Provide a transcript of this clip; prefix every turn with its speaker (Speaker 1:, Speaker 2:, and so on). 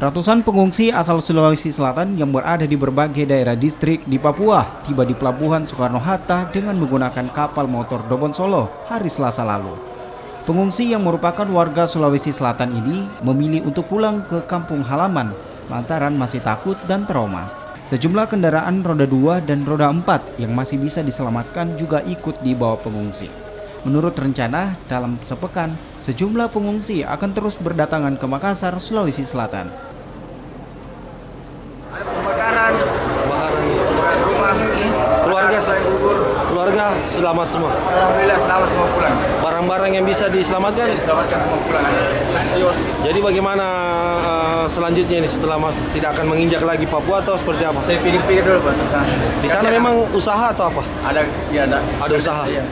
Speaker 1: Ratusan pengungsi asal Sulawesi Selatan yang berada di berbagai daerah distrik di Papua tiba di Pelabuhan Soekarno-Hatta dengan menggunakan kapal motor Dobon Solo hari Selasa lalu. Pengungsi yang merupakan warga Sulawesi Selatan ini memilih untuk pulang ke kampung halaman lantaran masih takut dan trauma. Sejumlah kendaraan roda 2 dan roda 4 yang masih bisa diselamatkan juga ikut dibawa pengungsi. Menurut rencana, dalam sepekan, sejumlah pengungsi akan terus berdatangan ke Makassar, Sulawesi Selatan.
Speaker 2: Ada kebakaran rumah,
Speaker 3: keluarga selamat semua.
Speaker 2: alhamdulillah selamat semua pulang.
Speaker 3: Barang-barang yang bisa diselamatkan.
Speaker 2: Diselamatkan semua pulang.
Speaker 3: Jadi bagaimana selanjutnya ini setelah masuk, tidak akan menginjak lagi Papua atau seperti apa?
Speaker 2: Saya pikir-pikir dulu Pak.
Speaker 3: Di sana memang usaha atau apa?
Speaker 2: Ada
Speaker 3: Ada usaha.
Speaker 2: Iya.